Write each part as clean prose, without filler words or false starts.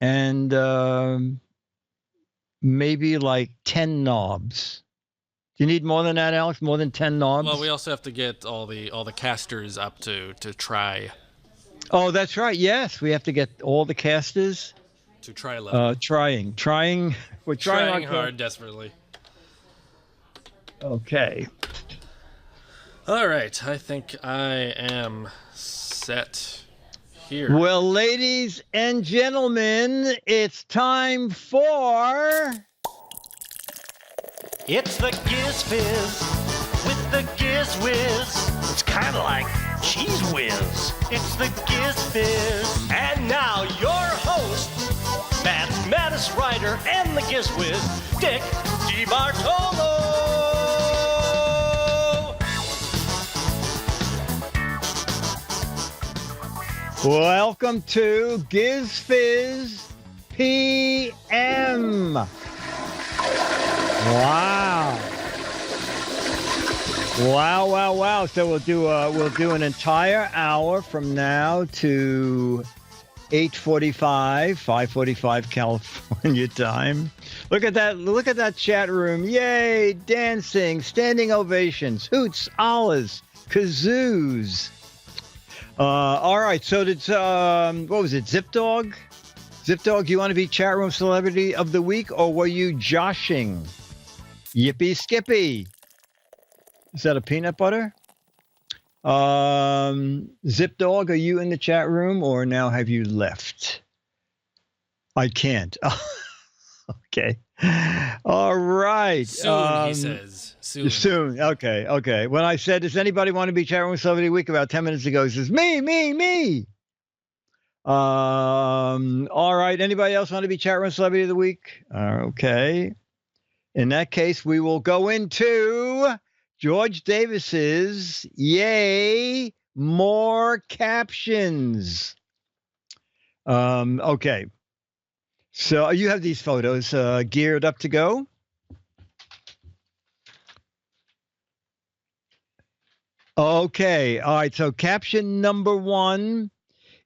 and maybe like 10 knobs. Do you need more than that, Alex? More than 10 knobs? Well, we also have to get all the casters up to try. Oh, that's right. Yes, we have to get all the casters to try level. Trying. We're trying hard, desperately. Okay. All right. I think I am set here. Well, ladies and gentlemen, it's time for... It's the Giz Fiz with the Giz Wiz. It's kind of like Cheese Whiz. It's the Giz Fiz. And now your host, mathematics writer and the Giz Wiz, Dick DeBartolo. Welcome to GizFiz PM. Wow. So we'll do an entire hour from now to 8:45, 5:45 California time. Look at that chat room. Yay, dancing, standing ovations, hoots, hollers, kazoos. All right, so it's what was it, Zip Dog? Zip Dog, you want to be chat room celebrity of the week, or were you joshing? Yippee Skippy. Is that a peanut butter? Zip Dog, are you in the chat room, or now have you left? I can't. Okay. All right. Soon, he says. Soon. Okay. When I said, does anybody want to be chat room celebrity of the week, about 10 minutes ago, he says, me. All right. Anybody else want to be chat room celebrity of the week? Okay. In that case, we will go into George Davis's Yay, More Captions. Okay. So you have these photos geared up to go? Okay. All right. So caption number 1.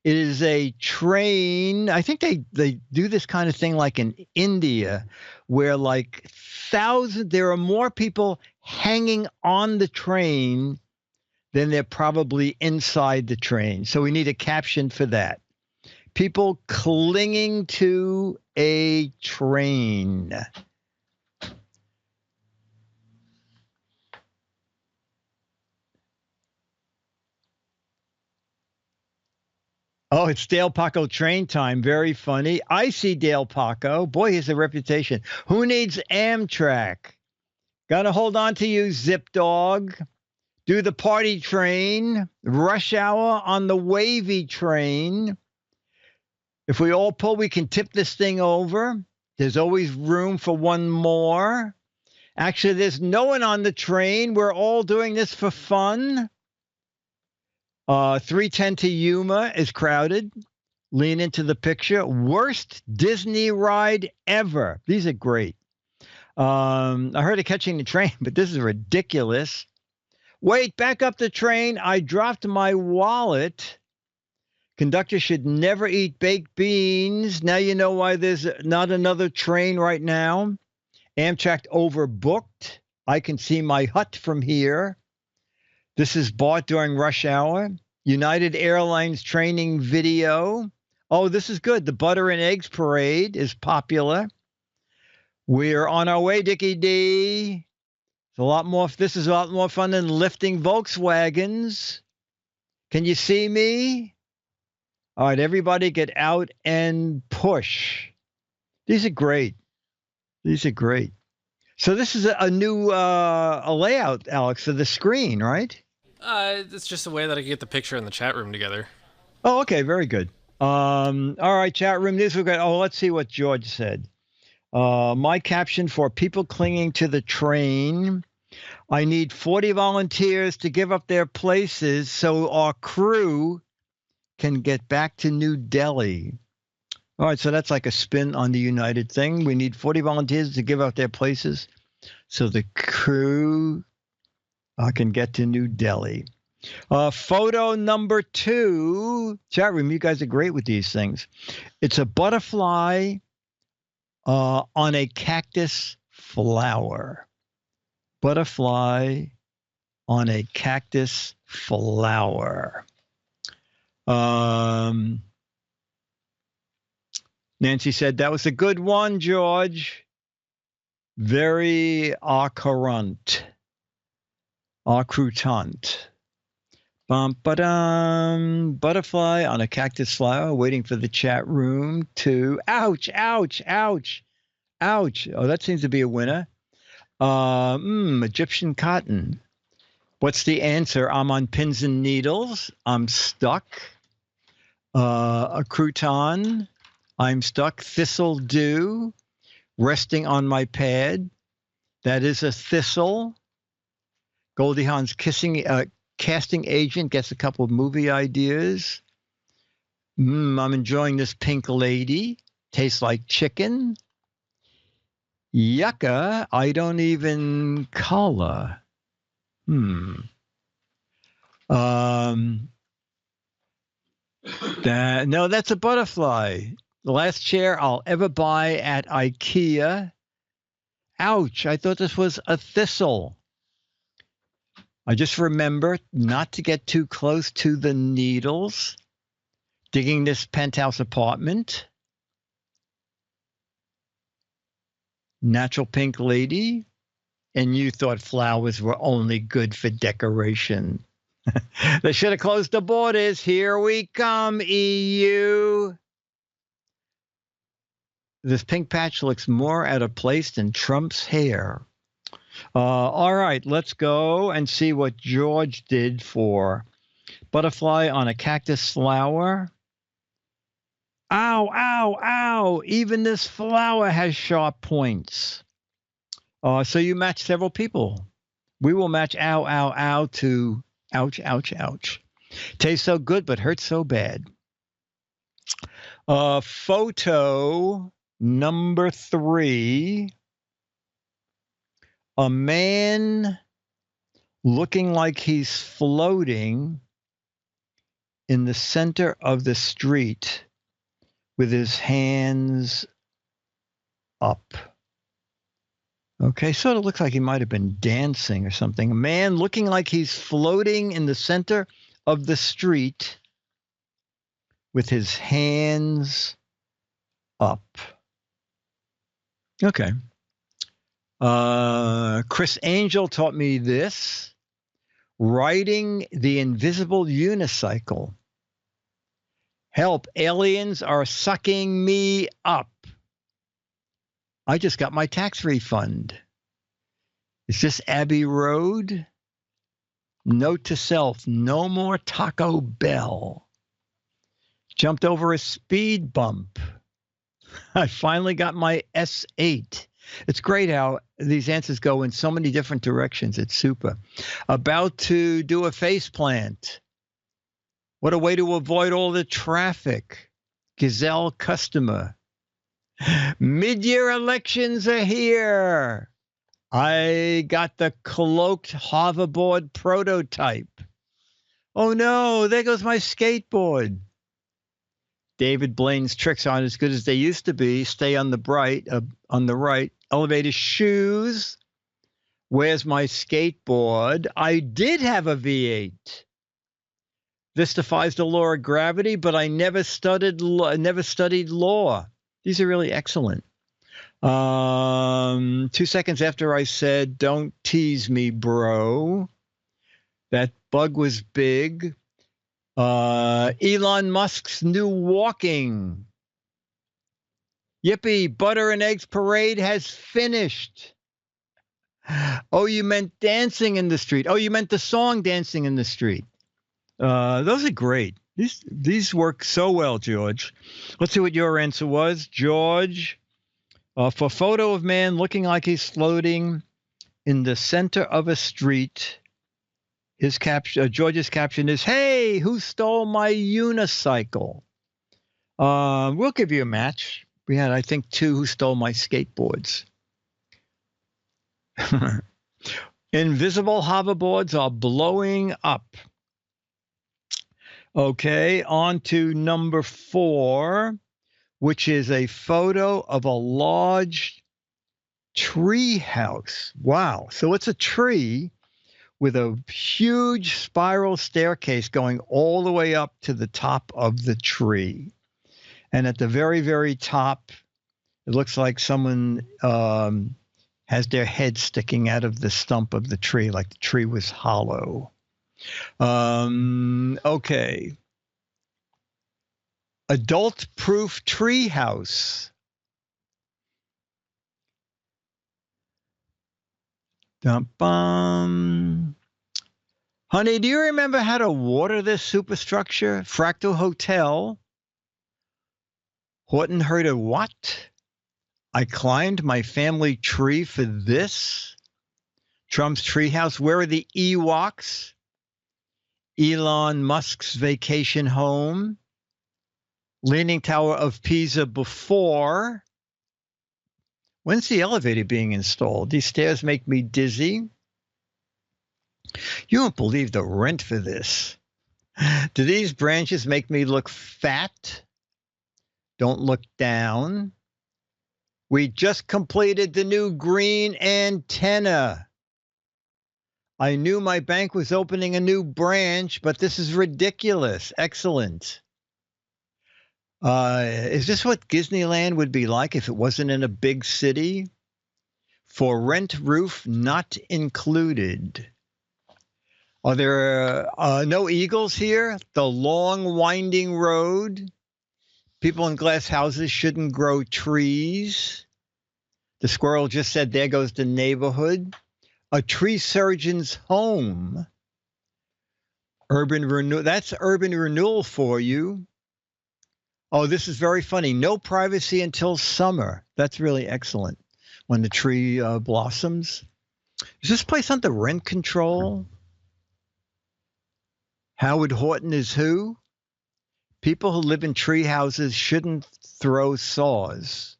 It is a train. I think they do this kind of thing like in India, where like there are more people hanging on the train than they're probably inside the train. So we need a caption for that. People clinging to a train. Oh, it's Dale Paco train time. Very funny. I see Dale Paco. Boy, he has a reputation. Who needs Amtrak? Got to hold on to you, Zip Dog. Do the party train. Rush hour on the wavy train. If we all pull, we can tip this thing over. There's always room for one more. Actually, there's no one on the train. We're all doing this for fun. 310 to Yuma is crowded. Lean into the picture. Worst Disney ride ever. These are great. I heard of Catching the Train, but this is ridiculous. Wait, back up the train. I dropped my wallet. Conductor should never eat baked beans. Now you know why there's not another train right now. Amtrak overbooked. I can see my hut from here. This is bought during rush hour. United Airlines training video. Oh, this is good. The butter and eggs parade is popular. We're on our way, Dickie D. This is a lot more fun than lifting Volkswagens. Can you see me? All right, everybody get out and push. These are great. So this is a new a layout, Alex, of the screen, right? It's just a way that I can get the picture in the chat room together. Oh, okay, very good. All right, chat room news. We're good. Oh, let's see what George said. My caption for people clinging to the train. I need 40 volunteers to give up their places so our crew can get back to New Delhi. All right, so that's like a spin on the United thing. We need 40 volunteers to give up their places so the crew can get to New Delhi. Photo number 2. Chat room, you guys are great with these things. It's a butterfly on a cactus flower. Butterfly on a cactus flower. Nancy said, that was a good one, George. Very accurrent. Accrutant. Butterfly on a cactus flower, waiting for the chat room to... Ouch, ouch, ouch, ouch. Oh, that seems to be a winner. Egyptian cotton. What's the answer? I'm on pins and needles. I'm stuck. A crouton. I'm stuck. Thistle dew. Resting on my pad. That is a thistle. Goldie Hawn's casting agent gets a couple of movie ideas. I'm enjoying this pink lady. Tastes like chicken. Yucca, I don't even color. No, that's a butterfly. The last chair I'll ever buy at IKEA. Ouch, I thought this was a thistle. I just remember not to get too close to the needles. Digging this penthouse apartment. Natural pink lady. And you thought flowers were only good for decoration. They should have closed the borders. Here we come, EU. This pink patch looks more out of place than Trump's hair. All right, let's go and see what George did for butterfly on a cactus flower. Ow, ow, ow. Even this flower has sharp points. So you match several people. We will match ow, ow, ow to ouch, ouch, ouch. Tastes so good, but hurts so bad. Photo number 3. A man looking like he's floating in the center of the street with his hands up. Okay, sort of looks like he might have been dancing or something. A man looking like he's floating in the center of the street with his hands up. Okay. Chris Angel taught me this. Riding the invisible unicycle. Help, aliens are sucking me up. I just got my tax refund. Is this Abbey Road? Note to self, no more Taco Bell. Jumped over a speed bump. I finally got my S8. It's great how these answers go in so many different directions. It's super. About to do a face plant. What a way to avoid all the traffic. Gazelle customer. Mid-year elections are here. I got the cloaked hoverboard prototype. Oh no, there goes my skateboard. David Blaine's tricks aren't as good as they used to be. Stay on the right. Elevator shoes. Where's my skateboard? I did have a V8. This defies the law of gravity, but I never studied law. These are really excellent. 2 seconds after I said, don't tease me, bro. That bug was big. Elon Musk's new walking. Yippee, butter and eggs parade has finished. Oh, you meant dancing in the street. Oh, you meant the song Dancing in the Street. Those are great. These work so well, George. Let's see what your answer was, George. For photo of man looking like he's floating in the center of a street. His George's caption is, "Hey, who stole my unicycle?" We'll give you a match. We had, I think, 2 who stole my skateboards. Invisible hoverboards are blowing up. Okay, on to number 4, which is a photo of a large tree house. Wow. So it's a tree with a huge spiral staircase going all the way up to the top of the tree. And at the very, very top, it looks like someone has their head sticking out of the stump of the tree, like the tree was hollow. Okay. Adult-proof tree house. Dum-bum. Honey, do you remember how to water this superstructure? Fractal Hotel. Horton heard a what? I climbed my family tree for this. Trump's treehouse. Where are the Ewoks? Elon Musk's vacation home. Leaning Tower of Pisa before. When's the elevator being installed? These stairs make me dizzy. You won't believe the rent for this. Do these branches make me look fat? Don't look down. We just completed the new green antenna. I knew my bank was opening a new branch, but this is ridiculous. Excellent. Is this what Disneyland would be like if it wasn't in a big city? For rent roof not included. Are there no eagles here? The long winding road. People in glass houses shouldn't grow trees. The squirrel just said, there goes the neighborhood. A tree surgeon's home. Urban renewal. That's urban renewal for you. Oh, this is very funny. No privacy until summer. That's really excellent. When the tree blossoms. Is this place under rent control? Howard Horton is who? People who live in tree houses shouldn't throw saws.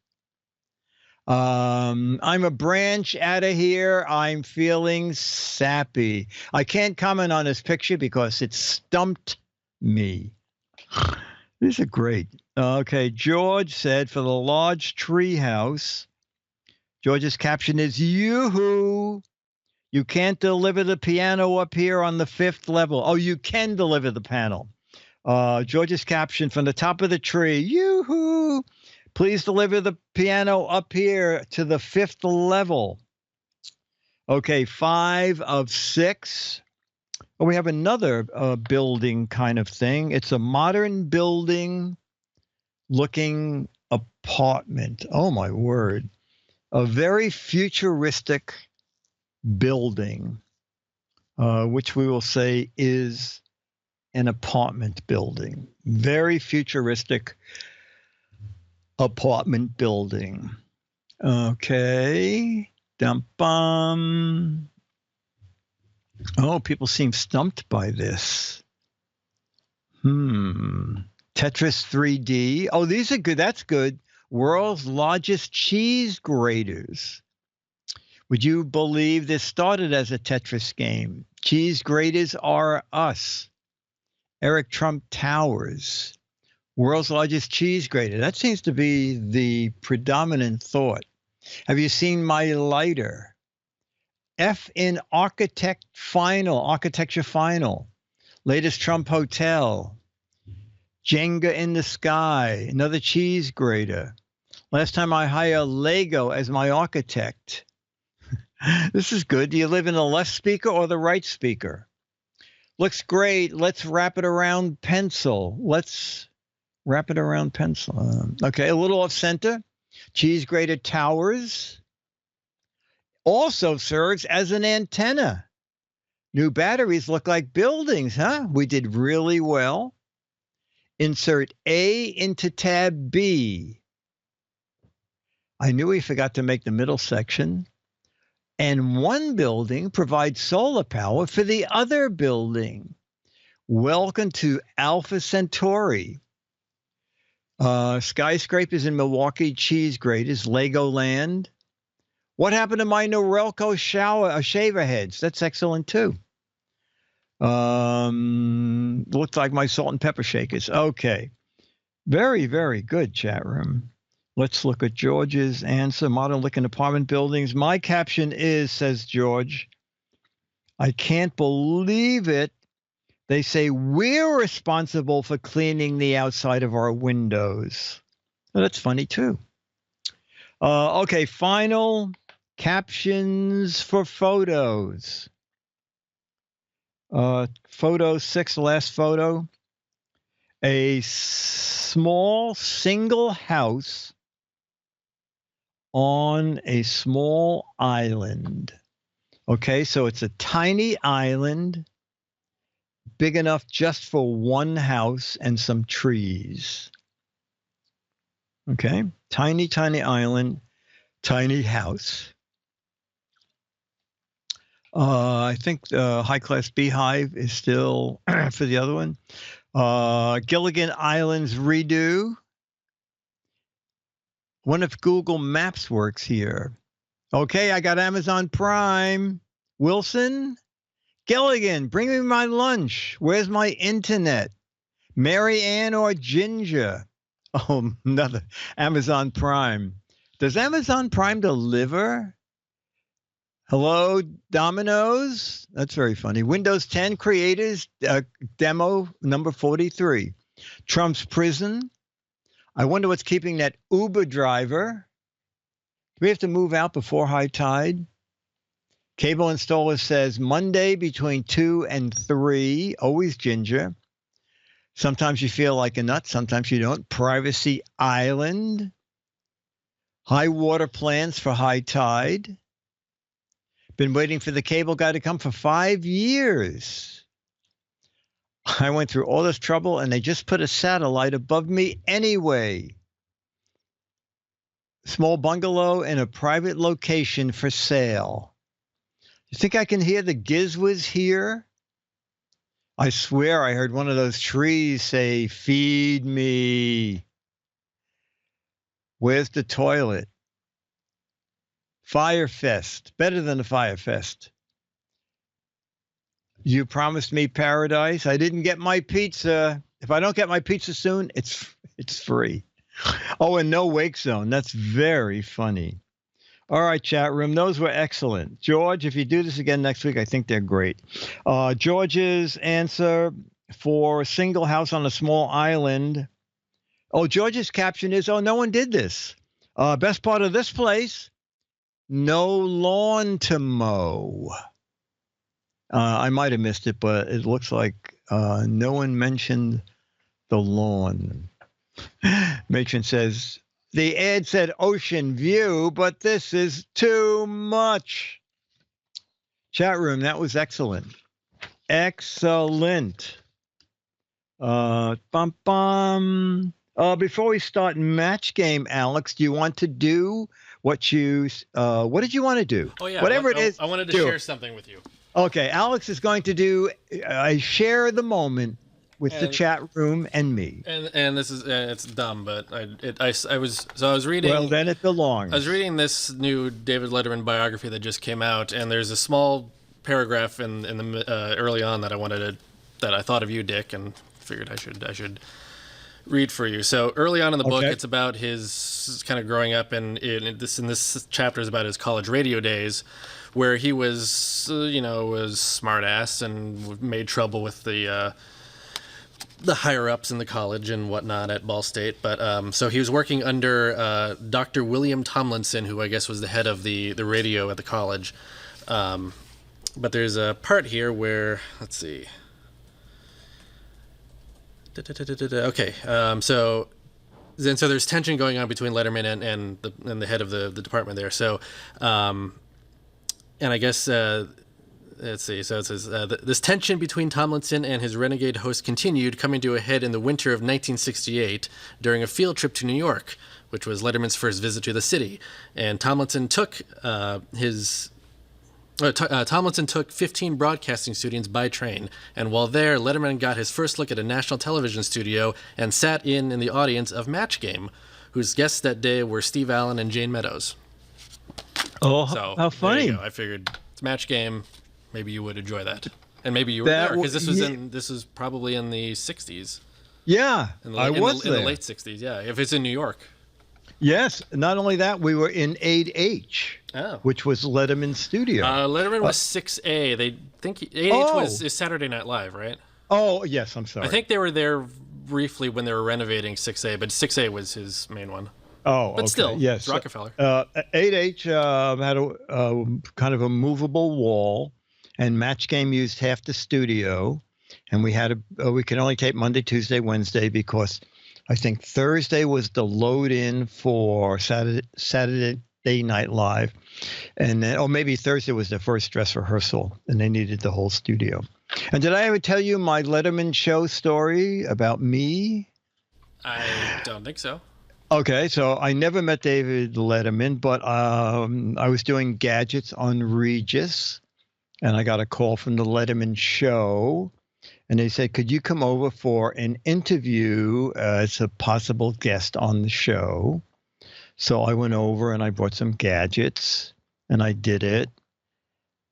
I'm a branch out of here. I'm feeling sappy. I can't comment on this picture because it stumped me. These are great. Okay, George said for the large tree house, George's caption is, yoo-hoo, you can't deliver the piano up here on the 5th level. Oh, you can deliver the panel. George's caption from the top of the tree, yoo-hoo, please deliver the piano up here to the 5th level. Okay, 5 of 6. Oh, we have another building kind of thing. It's a modern building looking apartment. Oh, my word. A very futuristic building, which we will say is an apartment building. Very futuristic apartment building. Okay. Dum-bum. Oh, people seem stumped by this. Tetris 3D. Oh, these are good. That's good. World's largest cheese graters. Would you believe this started as a Tetris game? Cheese graters are us. Eric Trump Towers. World's largest cheese grater. That seems to be the predominant thought. Have you seen my lighter? F in architecture final. Latest Trump hotel. Jenga in the sky. Another cheese grater. Last time I hired Lego as my architect. This is good. Do you live in the left speaker or the right speaker? Looks great. Let's wrap it around pencil. Let's wrap it around pencil. Okay, a little off center. Cheese grater towers. Also serves as an antenna. New batteries look like buildings, huh? We did really well. Insert A into tab B. I knew we forgot to make the middle section. And one building provides solar power for the other building. Welcome to Alpha Centauri. Skyscrapers in Milwaukee, cheese graters, Legoland. What happened to my Norelco shaver heads? That's excellent too. Looks like my salt and pepper shakers. Okay. Very, very good, chat room. Let's look at George's answer. Modern looking apartment buildings. My caption is, says George, I can't believe it. They say we're responsible for cleaning the outside of our windows. Well, that's funny, too. Okay, final captions for photos. Photo 6, last photo. A small single house on a small island. Okay, so it's a tiny island, big enough just for one house and some trees. Okay, tiny, tiny island, tiny house. I think High Class Beehive is still for the other one. Gilligan Island's redo. Wonder if Google Maps works here. Okay, I got Amazon Prime. Wilson? Gilligan, bring me my lunch. Where's my internet? Mary Ann or Ginger? Oh, another Amazon Prime. Does Amazon Prime deliver? Hello, Domino's? That's very funny. Windows 10 creators, demo number 43. Trump's prison. I wonder what's keeping that Uber driver. Do we have to move out before high tide? Cable installer says Monday between 2 and 3. Always Ginger. Sometimes you feel like a nut. Sometimes you don't. Privacy Island. High water plans for high tide. Been waiting for the cable guy to come for 5 years. I went through all this trouble and they just put a satellite above me anyway. Small bungalow in a private location for sale. You think I can hear the GizFiz here? I swear I heard one of those trees say, feed me. Where's the toilet? Firefest, better than a Firefest. You promised me paradise. I didn't get my pizza. If I don't get my pizza soon, it's free. Oh, and no wake zone. That's very funny. All right, chat room. Those were excellent. George, if you do this again next week, I think they're great. George's answer for a single house on a small island. Oh, George's caption is, oh, no one did this. Best part of this place, no lawn to mow. I might have missed it, but it looks like no one mentioned the lawn. Matron says, the ad said ocean view, but this is too much. Chat room, that was excellent. Excellent. Bum, bum. Before we start match game, Alex, do you want to do what did you want to do? Oh, yeah. Whatever it is. I wanted to share something with you. Okay, Alex is going to do a share the moment with the chat room and me. And this is it's dumb, but I was reading. Well, then it belongs. I was reading this new David Letterman biography that just came out, and there's a small paragraph in the early on that I thought of you, Dick, and figured I should read for you. So early on in the book, it's about his kind of growing up, and this chapter is about his college radio days, where he was was smart ass and made trouble with the higher ups in the college and whatnot at Ball State. But so he was working under Dr. William Tomlinson, who I guess was the head of the radio at the college. But there's a part here where, let's see. Okay, so there's tension going on between Letterman and the head of the department there. So, and I guess let's see. So it says this tension between Tomlinson and his renegade host continued, coming to a head in the winter of 1968 during a field trip to New York, which was Letterman's first visit to the city. And Tomlinson took Tomlinson took 15 broadcasting students by train, and while there, Letterman got his first look at a national television studio and sat in the audience of Match Game, whose guests that day were Steve Allen and Jane Meadows. Oh, so, how funny. I figured it's Match Game. Maybe you would enjoy that. And maybe you were there because Yeah. this was probably in the 60s. Yeah, I was in there. the late 60s. Yeah, if it's in New York. Yes, not only that, we were in 8H, which was Letterman's studio. Letterman was 6A. They think 8H is Saturday Night Live, right? Oh, yes, I'm sorry. I think they were there briefly when they were renovating 6A, but 6A was his main one. Oh, but still, yes, Rockefeller. 8H had a kind of a movable wall, and Match Game used half the studio, and we could only tape Monday, Tuesday, Wednesday because I think Thursday was the load in for Saturday Night Live, and then maybe Thursday was the first dress rehearsal, and they needed the whole studio. And did I ever tell you my Letterman show story about me? I don't think so. Okay, so I never met David Letterman, but I was doing gadgets on Regis, and I got a call from the Letterman show, and they said, could you come over for an interview as a possible guest on the show? So I went over and I brought some gadgets, and I did it,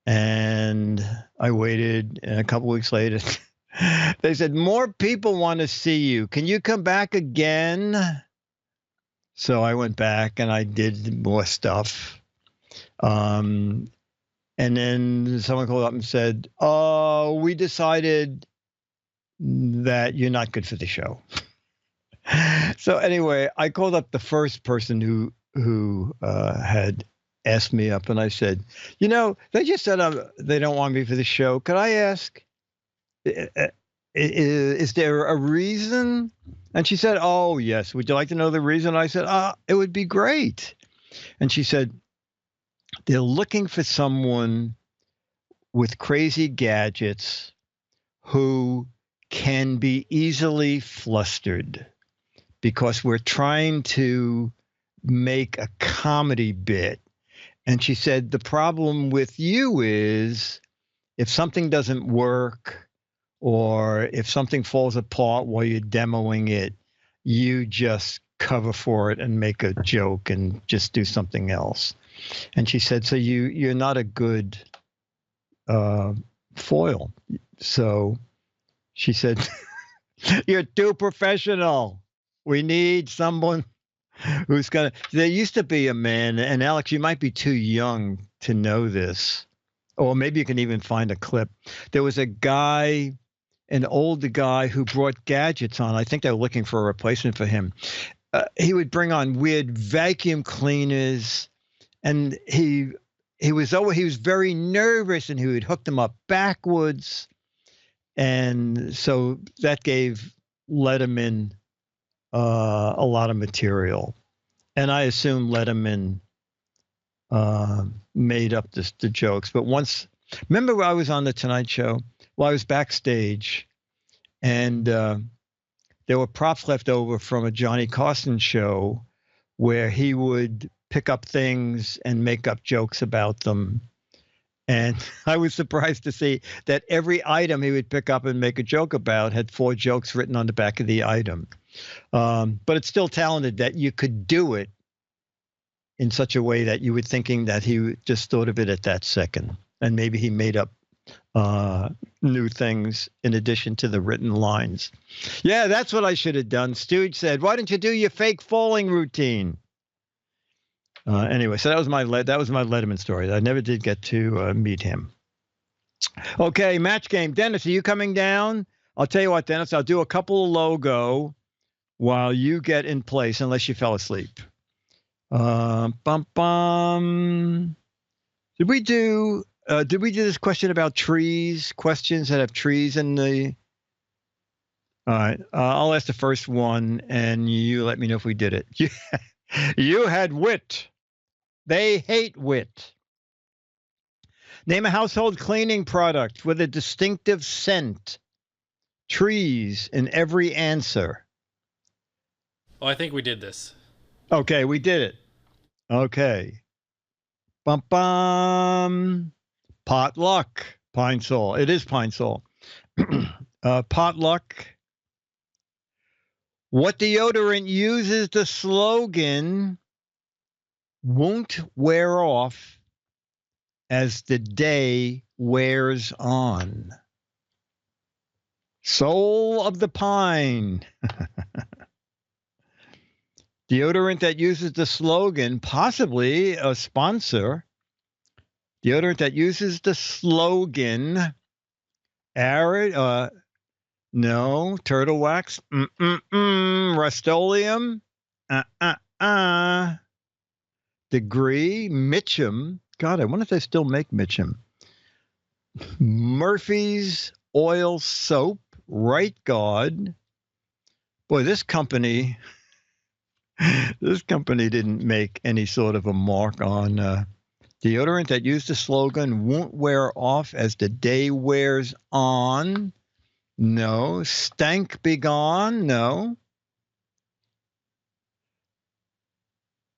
and I waited, and a couple weeks later, they said, more people want to see you. Can you come back again? So I went back and I did more stuff. And then someone called up and said, oh, we decided that you're not good for the show. So anyway, I called up the first person who had asked me up, and I said, they just said they don't want me for the show. Could I ask, is there a reason? And she said, oh, yes. Would you like to know the reason? I said, it would be great. And she said, they're looking for someone with crazy gadgets who can be easily flustered because we're trying to make a comedy bit. And she said, the problem with you is if something doesn't work, or if something falls apart while you're demoing it, you just cover for it and make a joke and just do something else. And she said, so you're not a good foil. So she said, you're too professional. We need someone who's going to. There used to be a man, and Alex, you might be too young to know this, or maybe you can even find a clip. There was a guy, an older guy who brought gadgets on. I think they were looking for a replacement for him. He would bring on weird vacuum cleaners, and he was very nervous, and he would hook them up backwards, and so that gave Letterman a lot of material, and I assume Letterman made up the jokes. But once, remember, I was on the Tonight Show. Well, I was backstage, and there were props left over from a Johnny Carson show where he would pick up things and make up jokes about them. And I was surprised to see that every item he would pick up and make a joke about had 4 jokes written on the back of the item. But it's still talented that you could do it in such a way that you were thinking that he just thought of it at that second. And maybe he made up new things in addition to the written lines. Yeah, that's what I should have done. Stooge said, why didn't you do your fake falling routine? Anyway, so that was my Letterman story. I never did get to meet him. Okay, Match Game. Dennis, are you coming down? I'll tell you what, Dennis, I'll do a couple of logo while you get in place, unless you fell asleep. Did we do this question about trees? Questions that have trees in the. All right, I'll ask the first one, and you let me know if we did it. You had wit. They hate wit. Name a household cleaning product with a distinctive scent. Trees in every answer. Oh, I think we did this. Okay, we did it. Okay. Potluck. Pine Sol. It is Pine Sol. Potluck. What deodorant uses the slogan, won't wear off as the day wears on? Soul of the Pine. Deodorant that uses the slogan, possibly a sponsor. Deodorant that uses the slogan, arid, no, turtle wax, Rust-Oleum, Degree, Mitchum. God, I wonder if they still make Mitchum. Murphy's Oil Soap, Right Guard. Boy, this company didn't make any sort of a mark on deodorant that used the slogan, won't wear off as the day wears on. No. Stank be gone. No.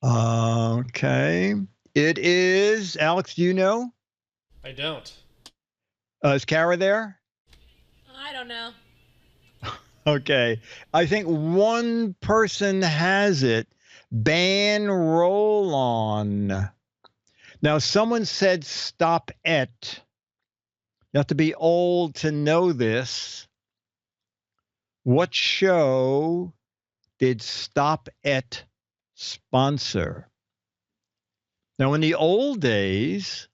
Okay. It is, Alex, do you know? I don't. Is Kara there? I don't know. Okay. I think one person has it. Ban roll-on. Now, someone said stop et. You have to be old to know this. What show did Stop Et sponsor? Now, in the old days,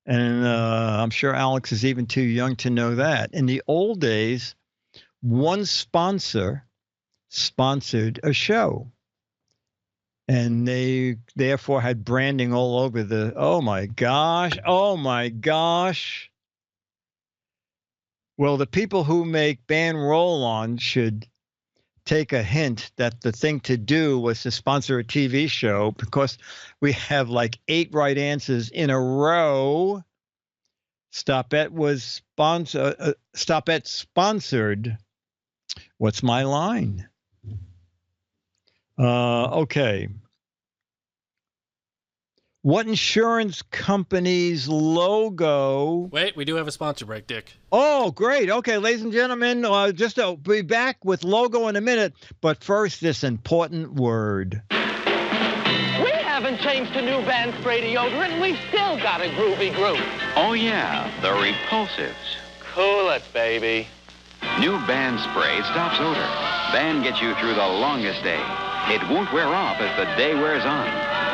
and I'm sure Alex is even too young to know that, in the old days, one sponsor sponsored a show. And they therefore had branding all over the, oh my gosh. Well, the people who make Ban Roll-On should take a hint that the thing to do was to sponsor a TV show, because we have like 8 right answers in a row. Stop Et sponsored What's My Line? Okay. What insurance company's logo? Wait, we do have a sponsor break, Dick. Oh, great. Okay, ladies and gentlemen, just to be back with logo in a minute. But first, this important word. We haven't changed to new Band Spray deodorant. We've still got a groovy groove. Oh, yeah, the repulsives. Cool it, baby. New Band Spray stops odor. Band gets you through the longest day. It won't wear off as the day wears on.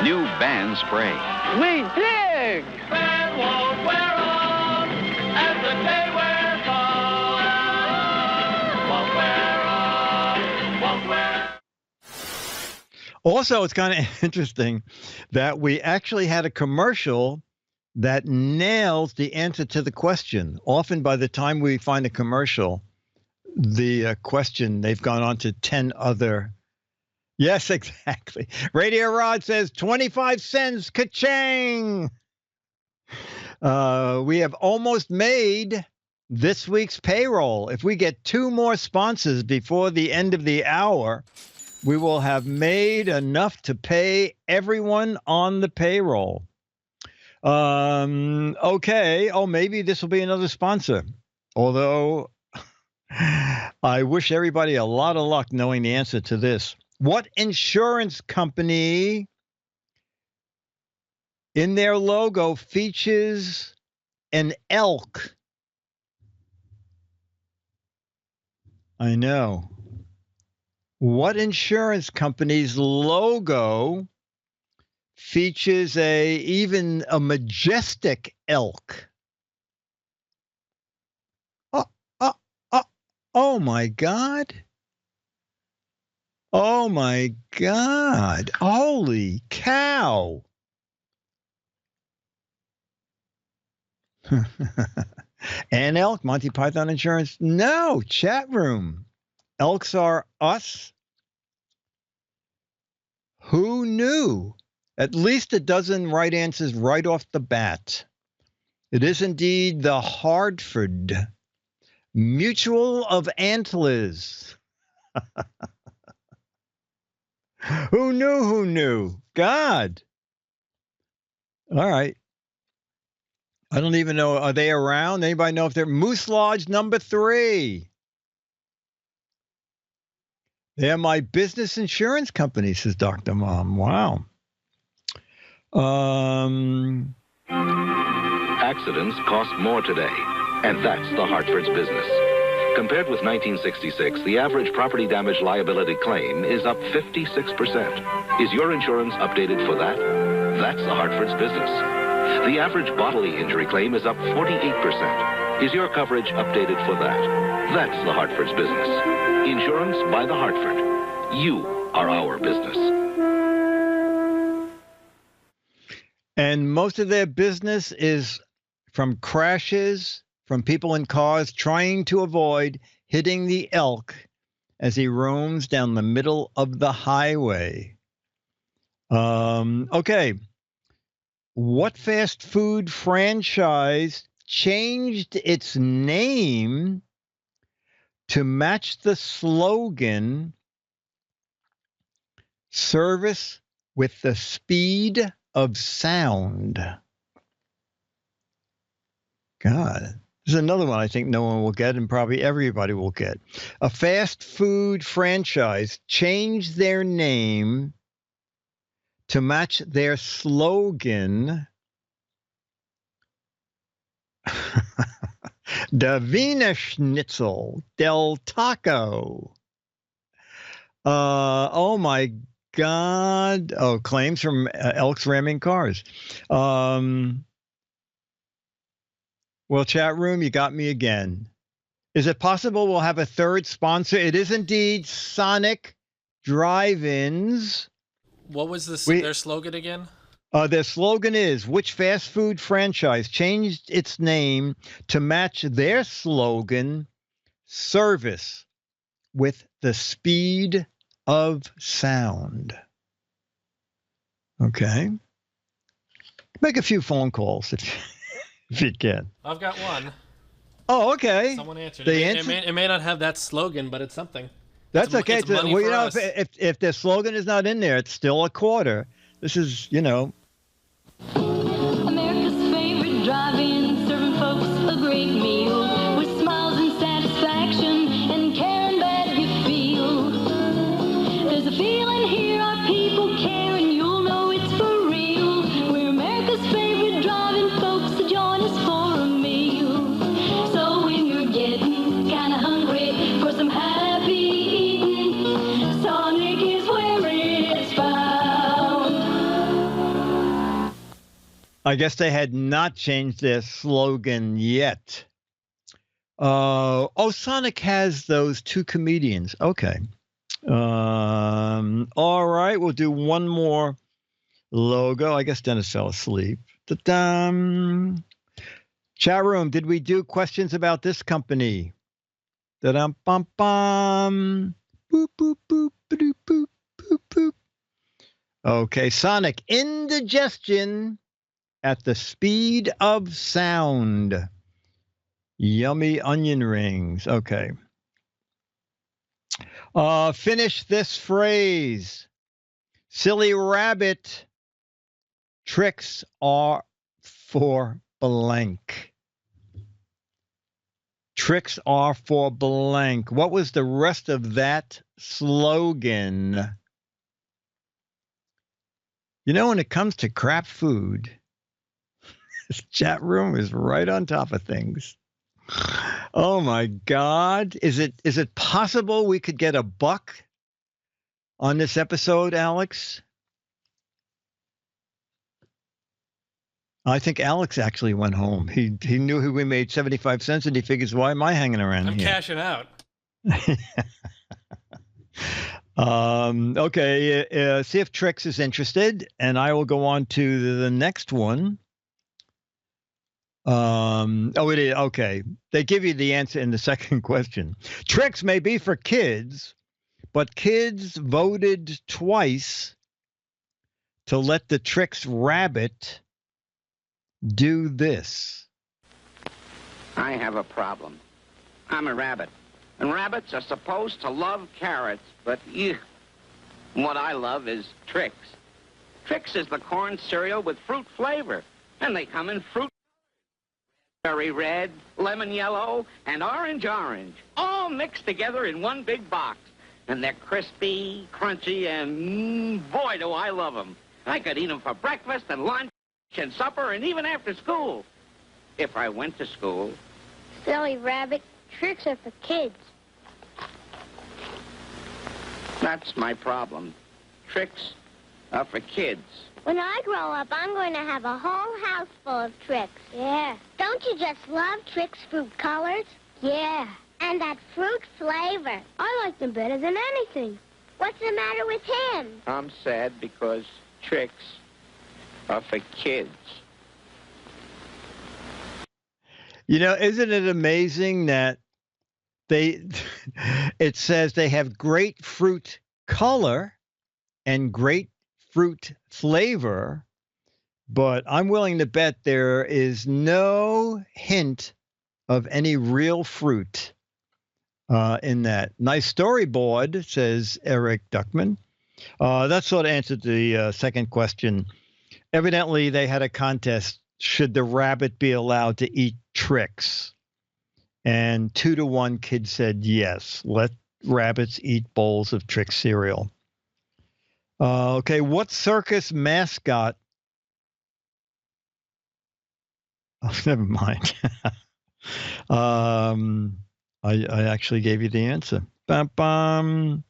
New Band Spray. We dig! Band won't wear off as the day wears on. Won't wear off, won't wear. Also, it's kind of interesting that we actually had a commercial that nails the answer to the question. Often by the time we find a commercial, the question, they've gone on to 10 other. Yes, exactly. Radio Rod says 25 cents, ka-ching. We have almost made this week's payroll. If we get 2 more sponsors before the end of the hour, we will have made enough to pay everyone on the payroll. Okay. Oh, maybe this will be another sponsor. Although I wish everybody a lot of luck knowing the answer to this. What insurance company in their logo features an elk? I know. What insurance company's logo features even a majestic elk? Oh my God. Oh my God. Holy cow. An elk, Monty Python Insurance? No, chat room. Elks are us. Who knew? At least a dozen right answers right off the bat. It is indeed the Hartford Mutual of Antlers. Who knew? Who knew? God. All right. I don't even know. Are they around? Anybody know if they're Moose Lodge number 3? They're my business insurance company, says Dr. Mom. Wow. Accidents cost more today, and that's the Hartford's business. Compared with 1966, the average property damage liability claim is up 56%. Is your insurance updated for that? That's the Hartford's business. The average bodily injury claim is up 48%. Is your coverage updated for that? That's the Hartford's business. Insurance by the Hartford. You are our business. And most of their business is from crashes, from people in cars trying to avoid hitting the elk as he roams down the middle of the highway. Okay. What fast food franchise changed its name to match the slogan, service with the speed of sound? God, this is another one I think no one will get and probably everybody will get. A fast food franchise changed their name to match their slogan, Der Wiener Schnitzel del Taco. Oh my God. Oh, claims from elks ramming cars. Well, chat room, you got me again. Is it possible we'll have a third sponsor? It is indeed Sonic Drive-Ins. What was their slogan again? Their slogan is, which fast food franchise changed its name to match their slogan, service with the speed of sound? Okay. Make a few phone calls if you can. I've got one. Oh, okay. Someone answered. They It may not have that slogan, but it's something. That's okay. It's money well, you for know, us. if their slogan is not in there, it's still a quarter. This is, you know. America's favorite drive-in, serving folks a great meal with smiles and satisfaction and care and bad you feel. There's a feeling here, our people care, and you'll know it's for real. We're America's favorite drive-in folks, so join us for a meal. So when you're getting kind of hungry for some happy eating, Sonic is where it's found. I guess they had not changed their slogan yet. Oh, Sonic has those two comedians. Okay. All right, we'll do one more logo. I guess Dennis fell asleep. Da-dum. Chat room, did we do questions about this company? Da-dum-bum-bum. Boop, boop, boop, boop, boop, boop, boop. Okay, Sonic, indigestion at the speed of sound. Yummy onion rings. Okay. Finish this phrase. Silly rabbit. Tricks are for blank. Tricks are for blank. What was the rest of that slogan? You know, when it comes to crap food, this chat room is right on top of things. Oh my God. Is it possible we could get $1 on this episode, Alex? I think Alex actually went home. He knew we made 75 cents and he figures, why am I hanging around I'm here? cashing out. Okay. See if Trix is interested, and I will go on to the next one. It is. Okay. They give you the answer in the second question. Tricks may be for kids, but kids voted twice to let the Trix rabbit do this. I have a problem. I'm a rabbit, and rabbits are supposed to love carrots, but what I love is Trix. Trix is the corn cereal with fruit flavor, and they come in fruit. Berry red, lemon yellow, and orange, all mixed together in one big box. And they're crispy, crunchy, and boy, do I love them. I could eat them for breakfast and lunch and supper and even after school. If I went to school. Silly rabbit, Tricks are for kids. That's my problem. Tricks are for kids. When I grow up, I'm going to have a whole house full of tricks. Yeah. Don't you just love Tricks fruit colors? Yeah. And that fruit flavor. I like them better than anything. What's the matter with him? I'm sad because tricks are for kids. You know, isn't it amazing that it says they have grapefruit color and grapefruit flavor, but I'm willing to bet there is no hint of any real fruit in that. Nice storyboard, says Eric Duckman. That sort of answered the second question. Evidently, they had a contest. Should the rabbit be allowed to eat tricks? And 2-1 kids said yes. Let rabbits eat bowls of trick cereal. Okay, what circus mascot? Oh, never mind. I actually gave you the answer. Bum, bum.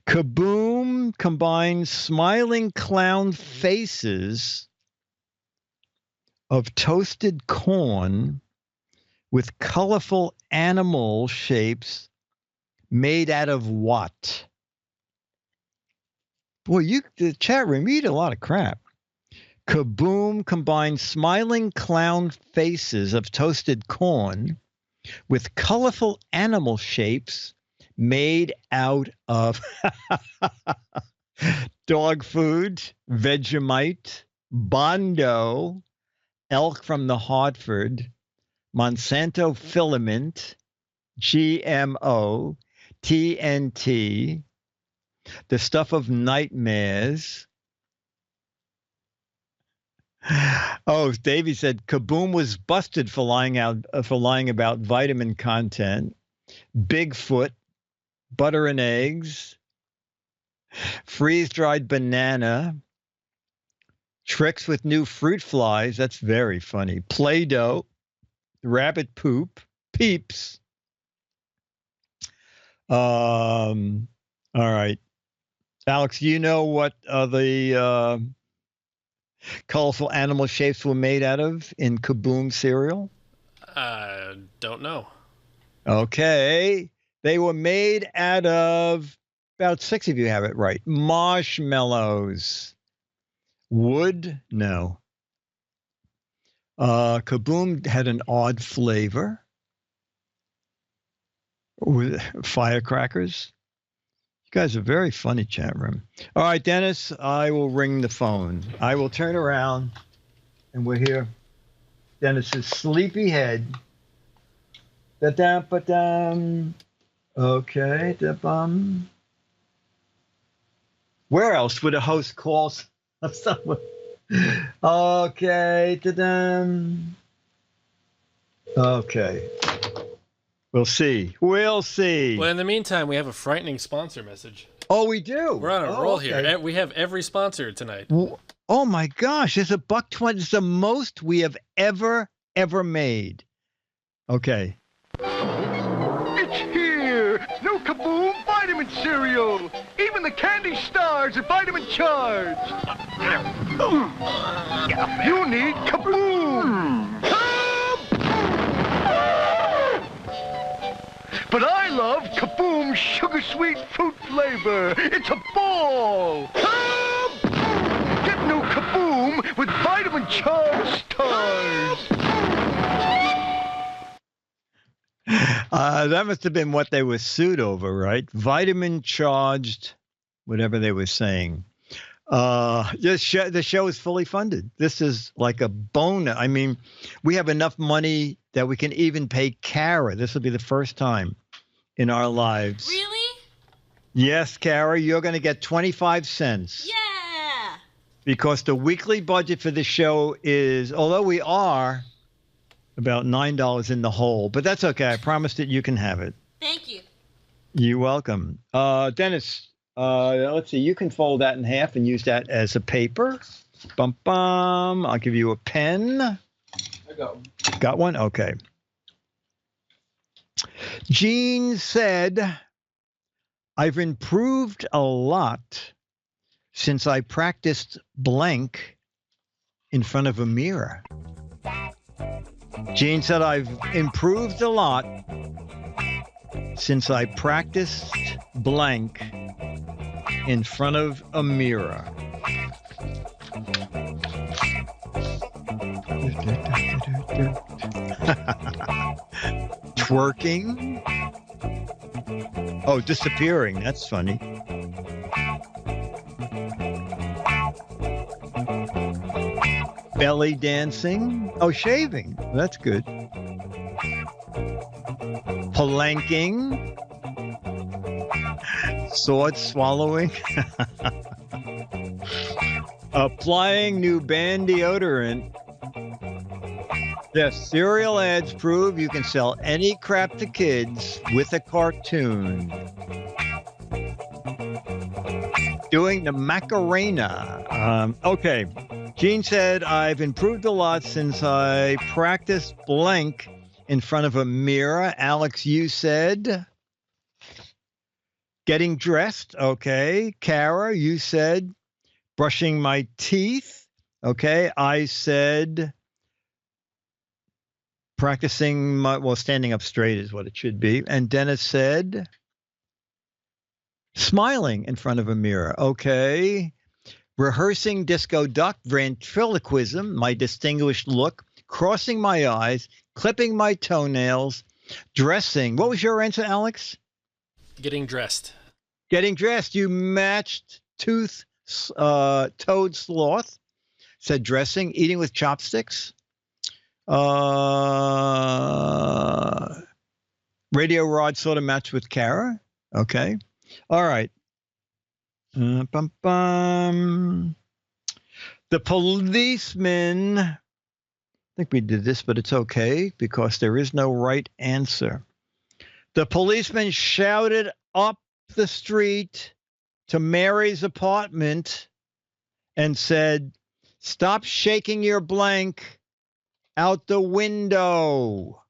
Kaboom combines smiling clown faces of toasted corn with colorful animal shapes made out of what? Boy, the chat room, you eat a lot of crap. Kaboom combines smiling clown faces of toasted corn with colorful animal shapes made out of dog food, Vegemite, Bondo, elk from the Hartford, Monsanto filament, GMO, TNT, the stuff of nightmares. Oh, Davey said Kaboom was busted for lying about vitamin content. Bigfoot, butter and eggs, freeze-dried banana, tricks with new fruit flies. That's very funny. Play-Doh, rabbit poop, Peeps. All right. Alex, you know what the colorful animal shapes were made out of in Kaboom cereal? Don't know. Okay. They were made out of, about 6 of you have it right, marshmallows. Wood? No. Kaboom had an odd flavor with firecrackers. You guys are very funny, chat room. All right, Dennis, I will ring the phone. I will turn around, and we're here. Dennis's sleepy head. Da-da-ba-dum. Okay, da-bum. Where else would a host call someone? Okay, da-dum. Okay. We'll see. We'll see. Well, in the meantime, we have a frightening sponsor message. Oh, we do? We're on a roll here. We have every sponsor tonight. Oh, my gosh. It's $1.20. It's the most we have ever made. Okay. It's here! New Kaboom vitamin cereal! Even the candy stars are vitamin charged! You need Kaboom! But I love Kaboom sugar sweet fruit flavor! It's a ball! Get new Kaboom with vitamin charged stars! That must have been what they were sued over, right? Vitamin charged, whatever they were saying. The show is fully funded. This is like a bonus. I mean, we have enough money that we can even pay Kara. This will be the first time in our lives. Really? Yes, Kara, you're going to get 25 cents. Yeah. Because the weekly budget for the show is, although we are about $9 in the hole, but that's okay. I promise that you can have it. Thank you. You're welcome. Dennis, let's see. You can fold that in half and use that as a paper. Bum, bum. I'll give you a pen. I got one. Got one? Okay. Jean said, I've improved a lot since I practiced blank in front of a mirror. Jean said, I've improved a lot since I practiced blank in front of a mirror. Twerking. Oh, disappearing. That's funny. Belly dancing. Oh, shaving. That's good. Palanking. Sword swallowing. Applying new band deodorant. Yes, cereal ads prove you can sell any crap to kids with a cartoon. Doing the Macarena. Okay. Jean said, I've improved a lot since I practiced blank in front of a mirror. Alex, you said getting dressed. Okay. Kara, you said brushing my teeth. Okay. I said practicing standing up straight is what it should be. And Dennis said smiling in front of a mirror. Okay. Rehearsing disco duck, ventriloquism, my distinguished look, crossing my eyes, clipping my toenails, dressing. What was your answer, Alex? Getting dressed. Getting dressed. You matched toad sloth. Said dressing, eating with chopsticks. Radio rod sort of matched with Kara. Okay. All right. The policeman, I think we did this, but it's okay because there is no right answer. The policeman shouted up the street to Mary's apartment and said, stop shaking your blank out the window.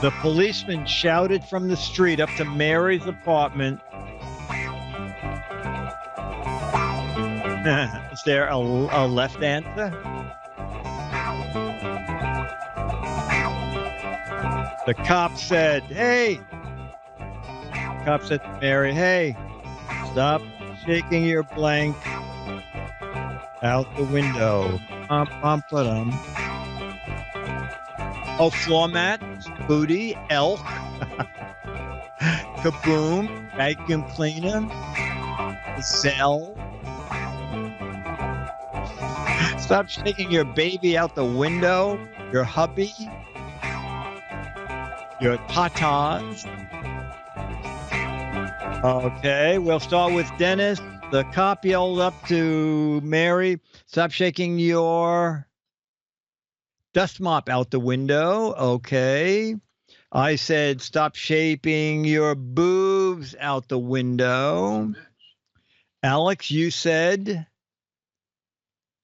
The policeman shouted from the street up to Mary's apartment. Is there a left answer? The cop said, hey. The cop said to Mary, hey, stop shaking your blank out the window. Oh, floor mat, booty, elk, kaboom, vacuum cleaner, Zell. Stop shaking your baby out the window, your hubby, your tatas. Okay, we'll start with Dennis. The cop yelled up to Mary, stop shaking your dust mop out the window. Okay. I said, stop shaping your boobs out the window. Alex, you said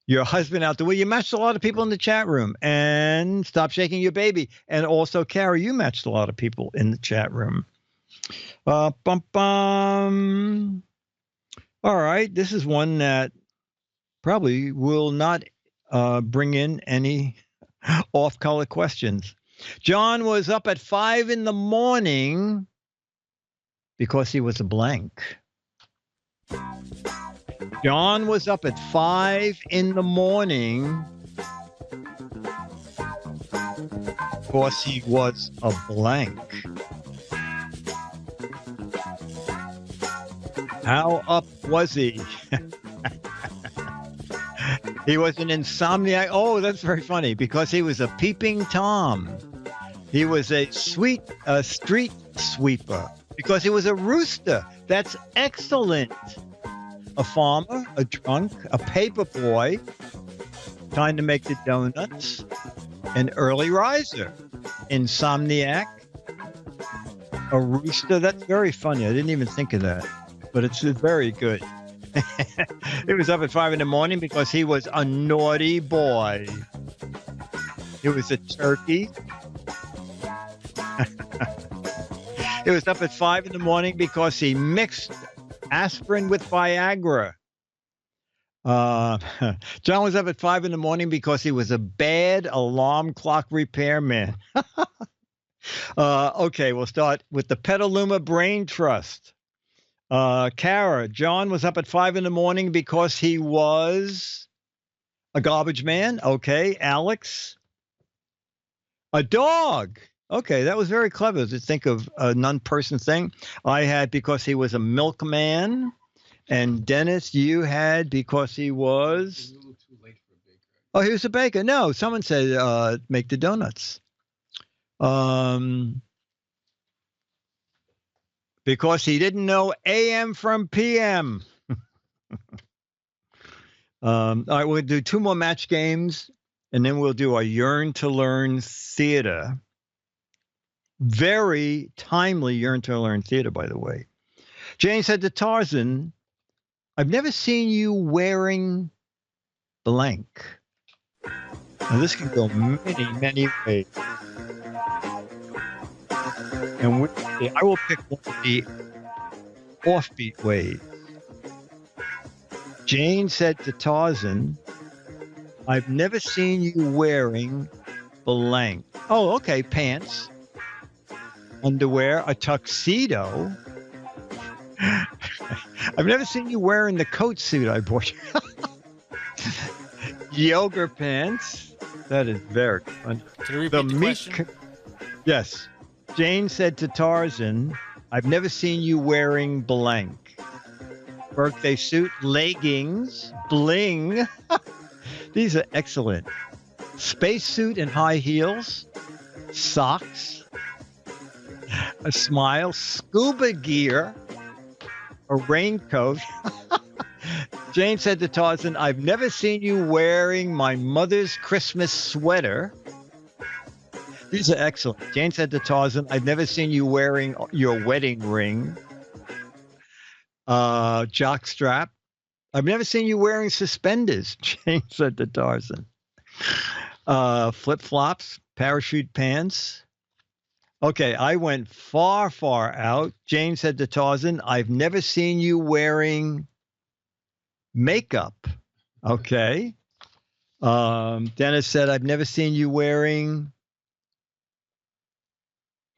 your husband out the window. You matched a lot of people in the chat room. And stop shaking your baby. And also, Carrie, you matched a lot of people in the chat room. All right. This is one that probably will not bring in any off-color questions. John was up at 5 a.m. because he was a blank. John was up at 5 a.m. because he was a blank. How up was he? He was an insomniac. Oh, that's very funny because he was a peeping Tom. He was a street sweeper because he was a rooster. That's excellent. A farmer, a drunk, a paper boy, trying to make the donuts, an early riser, insomniac, a rooster. That's very funny. I didn't even think of that, but it's very good. He was up at 5 a.m. because he was a naughty boy. He was a turkey, He was up at 5 in the morning because he mixed aspirin with Viagra. John was up at 5 in the morning because he was a bad alarm clock repairman. Okay, we'll start with the Petaluma Brain Trust. Kara, John was up at 5 in the morning because he was a garbage man. Okay, Alex, a dog. Okay, that was very clever to think of a non-person thing. I had because he was a milkman. And Dennis, you had because he was... Oh, he was a baker. No, someone said make the donuts. Because he didn't know AM from PM. All right, we'll do 2 more match games, and then we'll do a Yearn to Learn theater. Very timely Yearn to Learn theater, by the way. Jane said to Tarzan, I've never seen you wearing blank. Now, this can go many, many ways. And I will pick one of the offbeat ways. Jane said to Tarzan, I've never seen you wearing blank. Oh, okay, pants, underwear, a tuxedo. I've never seen you wearing the coat suit I bought you. Yoga pants. That is very fun. Can you repeat the question? Yes. Jane said to Tarzan, I've never seen you wearing blank. Birthday suit, leggings, bling. These are excellent. Space suit and high heels, socks, a smile, scuba gear, a raincoat. Jane said to Tarzan, I've never seen you wearing my mother's Christmas sweater. These are excellent. Jane said to Tarzan, I've never seen you wearing your wedding ring. Jockstrap. I've never seen you wearing suspenders, Jane said to Tarzan. Flip-flops, parachute pants. Okay, I went far, far out. Jane said to Tarzan, I've never seen you wearing makeup. Okay. Dennis said, I've never seen you wearing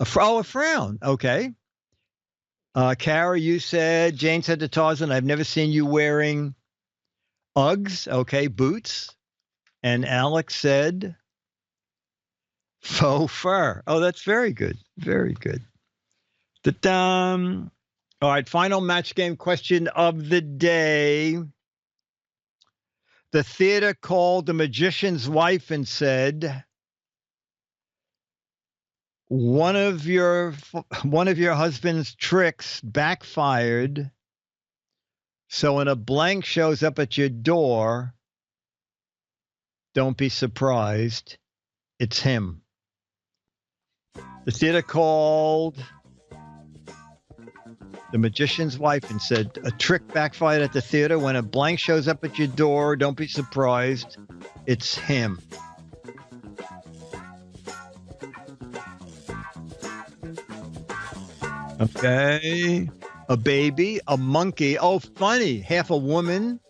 a frown. Okay. Kara, you said, Jane said to Tarzan, I've never seen you wearing Uggs. Okay, boots. And Alex said, faux fur. Oh, that's very good. Very good. All right, final match game question of the day. The theater called the magician's wife and said, one of your husband's tricks backfired. So when a blank shows up at your door, don't be surprised. It's him. The theater called the magician's wife and said, a trick backfired at the theater. When a blank shows up at your door, don't be surprised. It's him. Okay. A baby, a monkey. Oh, funny. Half a woman.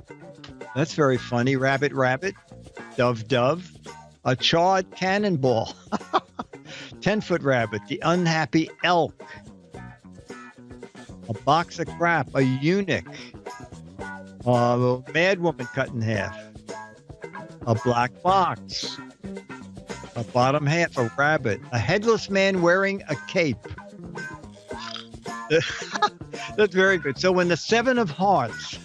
That's very funny. Rabbit, rabbit. Dove, dove. A charred cannonball. 10-foot rabbit. The unhappy elk. A box of crap. A eunuch. A mad woman cut in half. A black box. A bottom half. A rabbit. A headless man wearing a cape. That's very good. So when the 7 of hearts.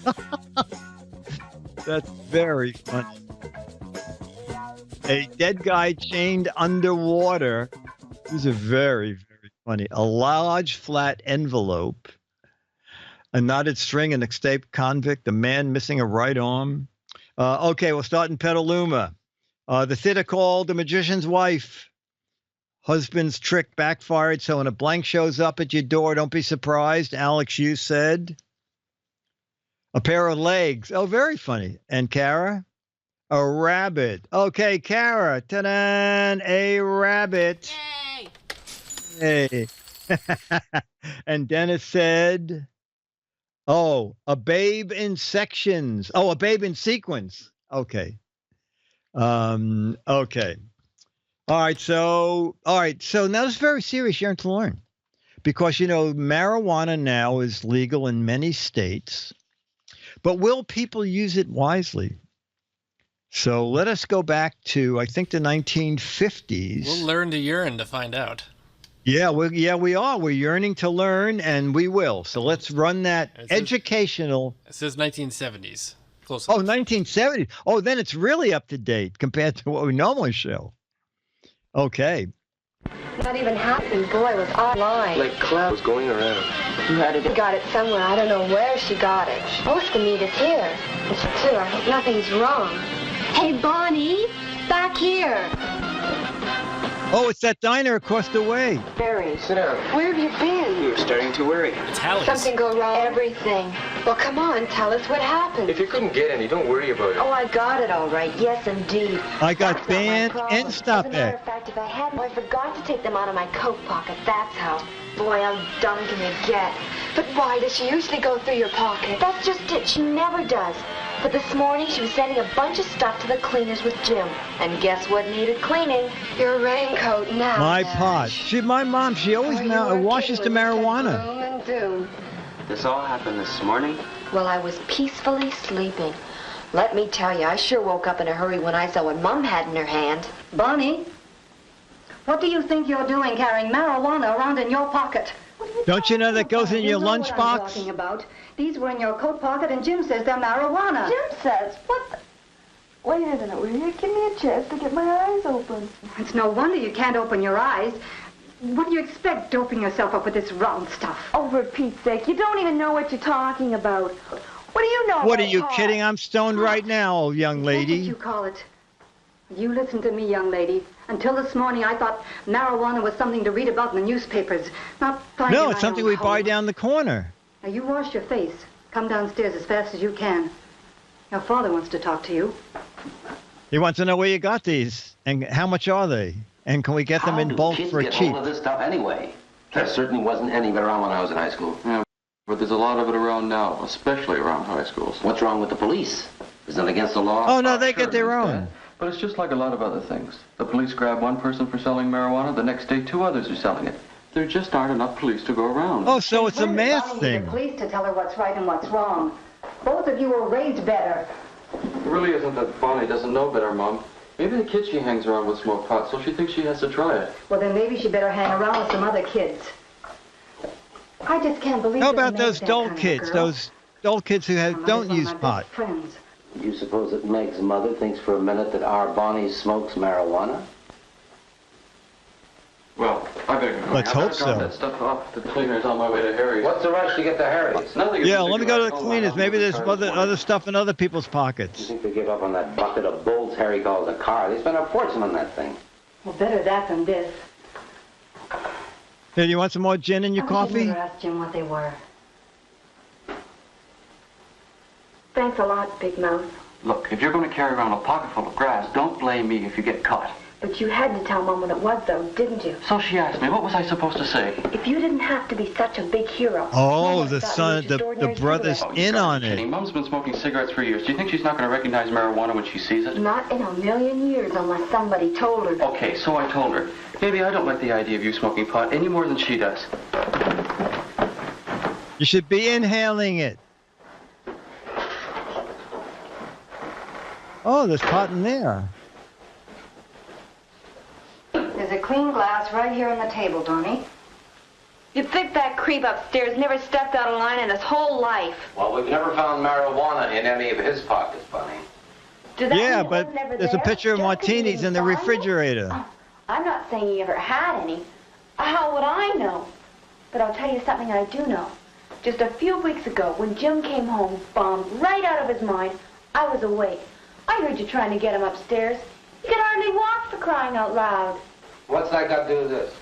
That's very funny. A dead guy chained underwater. These are very, very funny. A large flat envelope. A knotted string, an escaped convict. A man missing a right arm. Okay, we'll start in Petaluma. The theater called the magician's wife. Husband's trick backfired, so when a blank shows up at your door, don't be surprised. Alex, you said a pair of legs. Oh, very funny. And Kara? A rabbit. Okay, Kara. Ta-da! A rabbit. Yay! Hey. And Dennis said, oh, a babe in sections. Oh, a babe in sequence. Okay. Okay. All right. So now this is very serious. You're to learn because, marijuana now is legal in many states, but will people use it wisely? So let us go back to, I think, the 1950s. We'll learn to yearn to find out. Yeah, we are. We're yearning to learn, and we will. So let's run that educational. It says 1970s. Close. Oh, 1970s. Oh, then it's really up to date compared to what we normally show. Okay. Not even happened. Boy, was online. Like cloud was going around. Who had it? Got it somewhere. I don't know where she got it. Supposed to meet us here. It's true. I hope nothing's wrong. Hey, Bonnie, back here. Oh, it's that diner across the way. Barry. Sit down. Where have you been? You were starting to worry. It's Hallie's. Something go wrong? Everything. Well, come on, tell us what happened. If you couldn't get any, don't worry about it. Oh, I got it all right. Yes, indeed. I got banned and stop As a matter it. of fact, if I hadn't, I forgot to take them out of my coat pocket. That's how. Boy, how dumb can you get? But why does she usually go through your pocket? That's just it. She never does. But this morning, she was sending a bunch of stuff to the cleaners with Jim. And guess what needed cleaning? Your raincoat now. My pot. My mom, she always washes the marijuana. Gloom and doom. This all happened this morning? Well, I was peacefully sleeping. Let me tell you, I sure woke up in a hurry when I saw what Mom had in her hand. Bonnie, what do you think you're doing carrying marijuana around in your pocket? Don't you know that goes in your What I'm lunchbox? talking about. These were in your coat pocket, and Jim says they're marijuana. Jim says, what the... Wait a minute, will you give me a chance to get my eyes open? It's no wonder you can't open your eyes. What do you expect, doping yourself up with this round stuff? Oh, for Pete's sake, you don't even know what you're talking about. What do you know What, are about you pot? kidding? I'm stoned right now, young What lady. you call it? You listen to me, young lady. Until this morning, I thought marijuana was something to read about in the newspapers, not find No, in it's my something own we buy home. down the corner. Now, you wash your face. Come downstairs as fast as you can. Your father wants to talk to you. He wants to know where you got these and how much are they? And can we get them in bulk for Kids get cheap? hold of this stuff anyway. There certainly wasn't any of it around when I was in high school. Yeah, but there's a lot of it around now, especially around high schools. What's wrong with the police? Isn't it against the law? Oh, no, they Sure, get their Dad. own. But it's just like a lot of other things. The police grab one person for selling marijuana, the next day 2 others are selling it. There just aren't enough police to go around. Oh, so it's a Where's math Bonnie thing. the police to tell her what's right and what's wrong. Both of you were raised better. It really isn't that Bonnie doesn't know better, Mom. Maybe the kids she hangs around with smoke pot, so she thinks she has to try it. Well, then maybe she better hang around with some other kids. I just can't believe How that about Meg's those that dull kind of kids, girl. those dull kids who don't use pot? Friends. You suppose that Meg's mother thinks for a minute that our Bonnie smokes marijuana? Well, I better go. Let's I better hope drop so. that stuff off to the cleaners on my way to Harry's. What's the rush to get to Harry's? Nothing. Yeah, let me go to the cleaners. Maybe there's other stuff in other people's You pockets. think they give up on that bucket of bulls Harry calls a car? They spent a fortune on that thing. Well, better that than this. Hey, you want some more gin in your I coffee? never asked Jim what they were. Thanks a lot, Big Mouth. Look, if you're going to carry around a pocket full of grass, don't blame me if you get caught. But you had to tell Mom what it was, though, didn't you? So she asked me, what was I supposed to say? If you didn't have to be such a big hero. Oh, Mom the thought you son, were just the ordinary brother's cigarette. in on Kidding. it. Mom's been smoking cigarettes for years. Do you think she's not going to recognize marijuana when she sees it? Not in a million years unless somebody told her. Okay, so I told her. Maybe I don't like the idea of you smoking pot any more than she does. You should be inhaling it. Oh, there's pot in there. There's a clean glass right here on the table, Donnie. You'd think that creep upstairs never stepped out of line in his whole life. Well, we've never found marijuana in any of his pockets, Bonnie. Does that Yeah, mean it but was never there's a there? picture of Just 'cause he martinis didn't in the find it? refrigerator. I'm not saying he ever had any. How would I know? But I'll tell you something I do know. Just a few weeks ago, when Jim came home, bombed right out of his mind, I was awake. I heard you trying to get him upstairs. He could hardly walk for crying out loud. What's that got to do with this?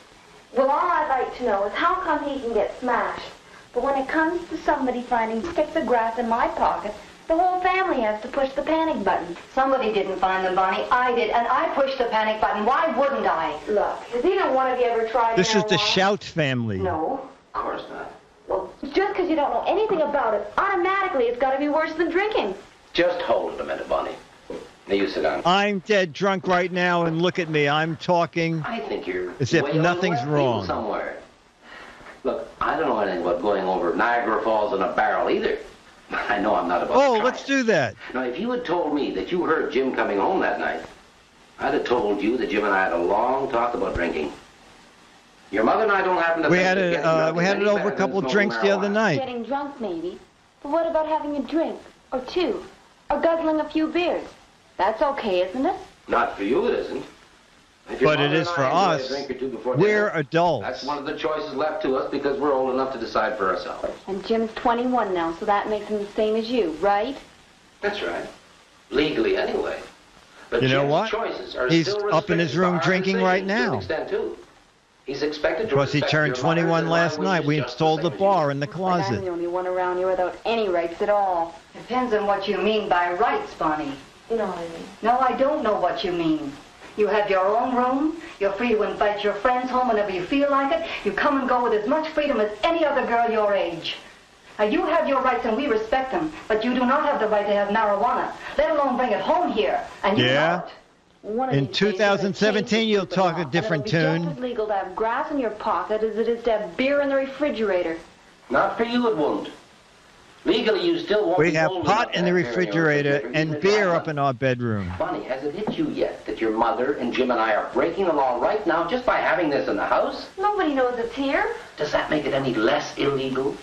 Well, all I'd like to know is how come he can get smashed. But when it comes to somebody finding sticks of grass in my pocket, The whole family has to push the panic button. Somebody didn't find them, Bonnie. I did, and I pushed the panic button. Why wouldn't I? Look, has either one of you ever tried This is the marijuana? Shout family. No. Of course not. Well, just because you don't know anything about it, automatically it's got to be worse than drinking. Just hold it a minute, Bonnie. Now you sit down. I'm dead drunk right now, and look at me. I'm talking I think you're as if way on the nothing's left field wrong. somewhere. Look, I don't know anything about going over Niagara Falls in a barrel either. I know I'm not about Oh, to try let's do that. Now, if you had told me that you heard Jim coming home that night, I'd have told you that Jim and I had a long talk about drinking. Your mother and I don't happen to We think had that it. getting drunk We is had any it over better a than couple smoking drinks the other marijuana. night. Getting drunk, maybe. But what about having a drink, or two, or guzzling a few beers? That's okay, isn't it? Not for you, it isn't. If your But it mother is and for I enjoy us. a drink or two before We're dinner, adults. that's one of the choices left to us because we're old enough to decide for ourselves. And Jim's 21 now, so that makes him the same as you, right? That's right. Legally, anyway. But You know Jim's what? choices are He's still up in his restricted room by our drinking right decisions to an now. extent, too. He's expected to Because he respect turned your mother's 21 and last my night. wishes We just installed the same as bar in the I'm closet. the only one around here without any rights at all. Depends on what you mean by rights, Bonnie. You know what I mean? No, I don't know what you mean. You have your own room. You're free to invite your friends home whenever you feel like it. You come and go with as much freedom as any other girl your age. Now, you have your rights and we respect them, but you do not have the right to have marijuana, let alone bring it home here. And you Yeah. know it. One of In these days, you're gonna 2017, change the you'll stupid talk a law, different and it'll be tune. just as legal to have grass in your pocket as it is to have beer in the refrigerator. Not for you, it won't. Legally, you still won't We be have old pot enough in to the have beer in your refrigerator even and if beer I up in our bedroom. Bonnie, has it hit you yet that your mother and Jim and I are breaking the law right now just by having this in the house? Nobody knows it's here. Does that make it any less illegal?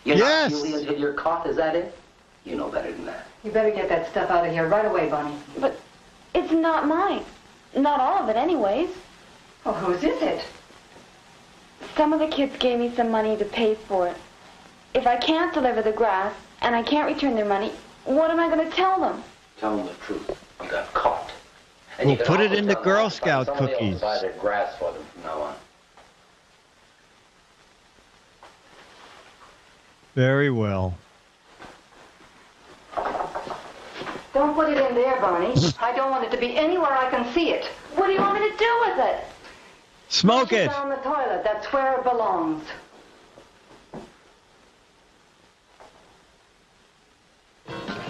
You're Yes. not guilty until you're caught, is that it? You know better than that. You better get that stuff out of here right away, Bonnie. But it's not mine. Not all of it, anyways. Oh, whose is it? Some of the kids gave me some money to pay for it. If I can't deliver the grass, and I can't return their money, what am I going to tell them? Tell them the truth. You got caught. And We'll you can put it also in the tell them Girl to find Scout somebody else to cookies. buy their grass for them from now on. Very well. Don't put it in there, Bonnie. I don't want it to be anywhere I can see it. What do you want me to do with it? Smoke Flush it. down the toilet. That's where it belongs.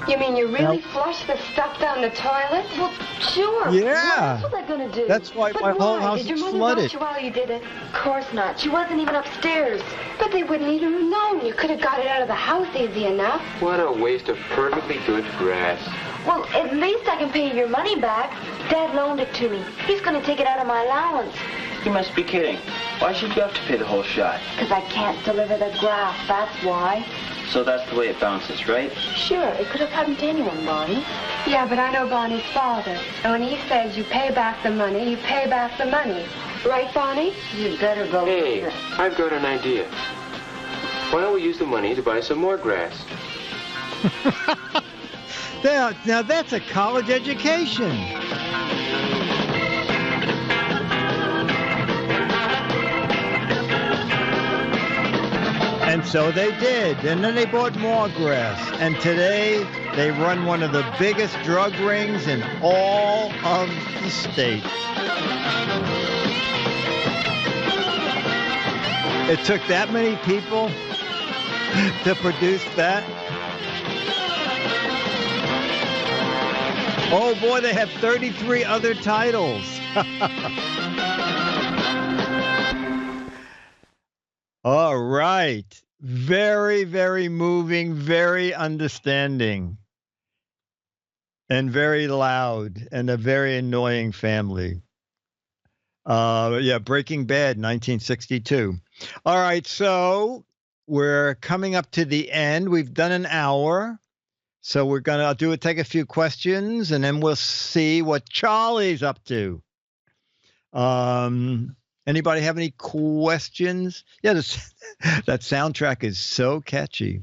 You mean you really flushed the stuff down the toilet? Well, sure. Yeah. What else was I going to do? That's why But my whole why? house Did your is mother flooded. watch you while you did it? Of course not. She wasn't even upstairs. But they wouldn't even have known. You could have got it out of the house easy enough. What a waste of perfectly good grass. Well, at least I can pay your money back. Dad loaned it to me. He's going to take it out of my allowance. You must be kidding. Why should you have to pay the whole shot? Because I can't deliver the grass, that's why. So that's the way it bounces, right? Sure, it could have happened to anyone, Bonnie. Yeah, but I know Bonnie's father. And when he says you pay back the money, you pay back the money. Right, Bonnie? You better believe Hey, it. I've got an idea. Why don't we use the money to buy some more grass? Now that's a college education. And so they did. And then they bought more grass. And today they run one of the biggest drug rings in all of the state. It took that many people to produce that. Oh boy, they have 33 other titles. All right. Very, very moving, very understanding, and very loud, and a very annoying family. Yeah, Breaking Bad, 1962. All right, so we're coming up to the end. We've done an hour. So we're going to take a few questions, and then we'll see what Charlie's up to. Anybody have any questions? Yeah, that soundtrack is so catchy.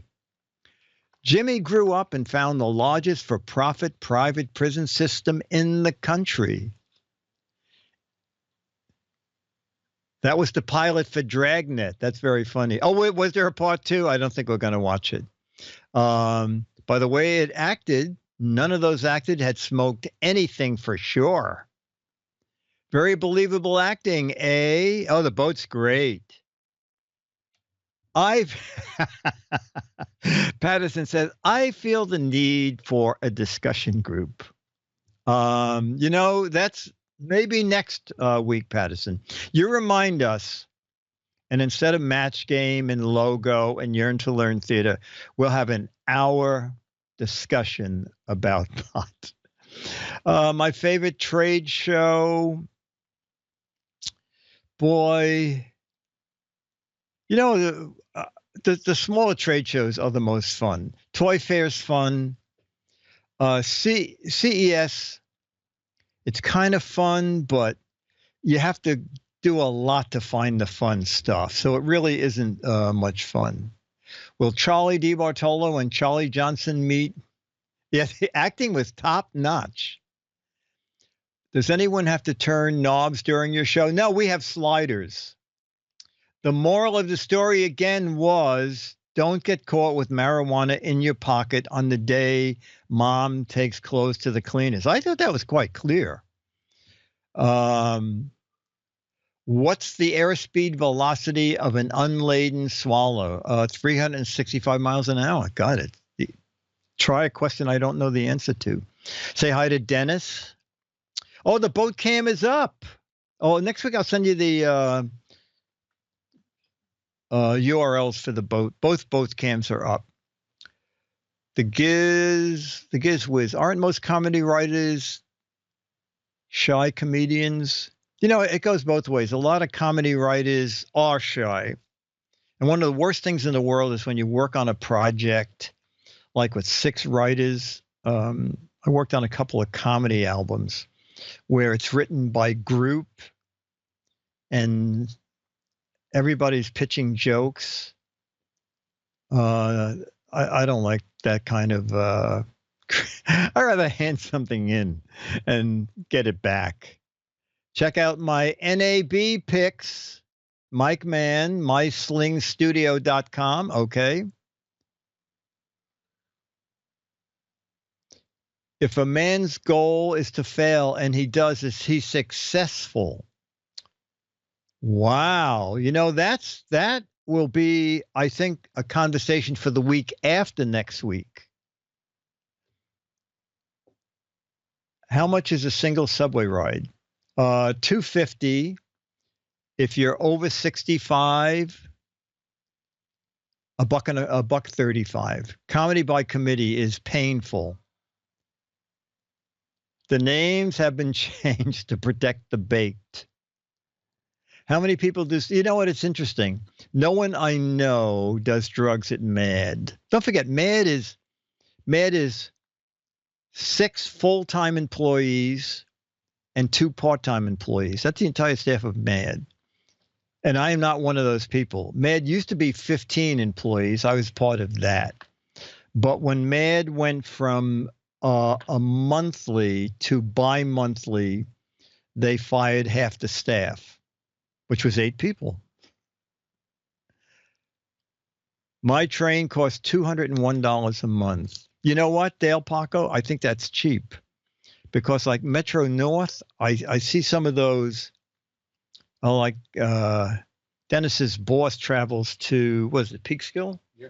Jimmy grew up and found the largest for-profit private prison system in the country. That was the pilot for Dragnet. That's very funny. Oh, wait, was there a part two? I don't think we're going to watch it. By the way it acted, none of those acted had smoked anything for sure. Very believable acting, eh? Oh, the boat's great. Patterson says, I feel the need for a discussion group. That's maybe next week, Patterson. You remind us, and instead of Match Game and Logo and Yearn to Learn Theater, we'll have an hour discussion about that. My favorite trade show, boy, the smaller trade shows are the most fun. Toy Fair's fun. CES, it's kind of fun, but you have to do a lot to find the fun stuff. So it really isn't much fun. Will Charlie DeBartolo and Charlie Johnson meet? Yeah, the acting was top notch. Does anyone have to turn knobs during your show? No, we have sliders. The moral of the story again was don't get caught with marijuana in your pocket on the day mom takes clothes to the cleaners. I thought that was quite clear. What's the airspeed velocity of an unladen swallow? 365 miles an hour. Got it. Try a question I don't know the answer to. Say hi to Dennis. Oh, the boat cam is up. Oh, next week I'll send you the URLs for the boat. Both cams are up. The GizWiz. Aren't most comedy writers shy comedians? It goes both ways. A lot of comedy writers are shy. And one of the worst things in the world is when you work on a project, like with 6 writers. I worked on a couple of comedy albums where it's written by group and everybody's pitching jokes. I don't like that kind of, I'd rather hand something in and get it back. Check out my NAB picks, Mike Mann, myslingstudio.com. Okay. If a man's goal is to fail and he does, is he successful? Wow. That will be, I think, a conversation for the week after next week. How much is a single subway ride? $2.50. If you're over 65, $1.35. Comedy by committee is painful. The names have been changed to protect the baked. How many people do? You know what? It's interesting. No one I know does drugs at MAD. Don't forget, MAD is 6 full-time employees and 2 part-time employees. That's the entire staff of MAD. And I am not one of those people. MAD used to be 15 employees. I was part of that. But when MAD went from a monthly to bi-monthly, they fired half the staff, which was 8 people. My train costs $201 a month. You know what, Dale Paco? I think that's cheap. Because like Metro North, I see some of those, like Dennis's boss travels to, what is it, Peekskill? Yeah.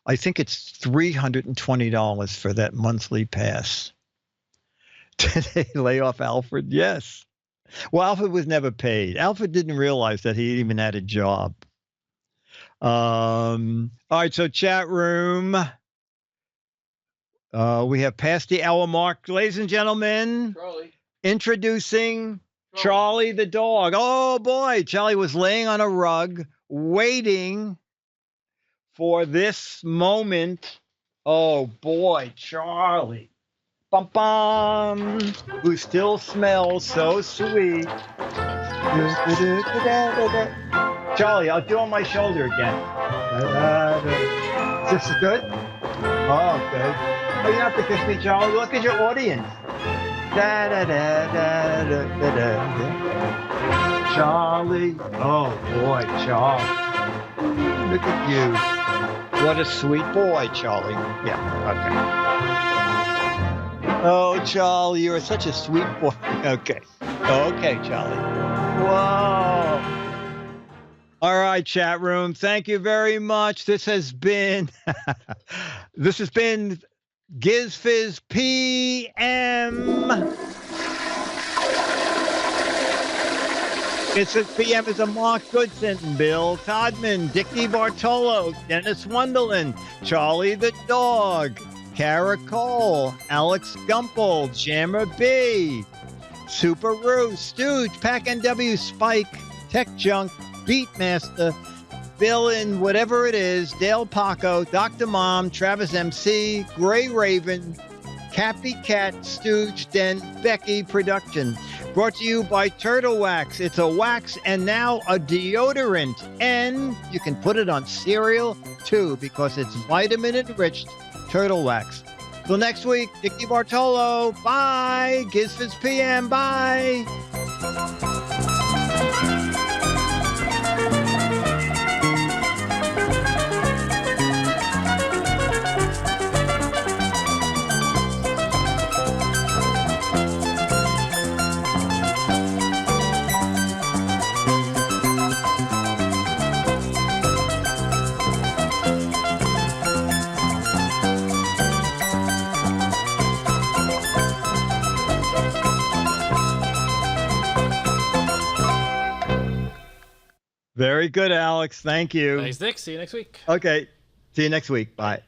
I think it's $320 for that monthly pass. Did they lay off Alfred? Yes. Well, Alfred was never paid. Alfred didn't realize that he even had a job. All right, so chat room. We have passed the hour mark. Ladies and gentlemen, introducing Charlie the dog. Oh, boy. Charlie was laying on a rug waiting for this moment. Oh, boy, Charlie. Bum, bum. Who still smells so sweet. Charlie, I'll do on my shoulder again. Is this good? Oh, good. Oh, you don't have to kiss me, Charlie. Look at your audience. Da, da, da, da, da, da, da. Charlie. Oh, boy, Charlie. Look at you. What a sweet boy, Charlie. Yeah, okay. Oh, Charlie, you're such a sweet boy. Okay. Okay, Charlie. Whoa. All right, chat room. Thank you very much. This has been Giz Fiz PM. Giz Fiz PM is a Mark Goodson, Bill Todman, Dick DeBartolo, Dennis Wonderland, Charlie the Dog, Kara Cole, Alex Gumpel, Jammer B, Super Roo, Stooge, Pack NW, Spike, Tech Junk, Beatmaster, Bill in whatever it is, Dale Paco, Dr. Mom, Travis MC, Gray Raven, Cappy Cat, Stooge, Den, Becky Production. Brought to you by Turtle Wax. It's a wax and now a deodorant. And you can put it on cereal too because it's vitamin enriched Turtle Wax. Till next week, Dick DeBartolo. Bye. GizFiz PM. Bye. Very good, Alex. Thank you. Thanks, Dick. See you next week. Okay. See you next week. Bye.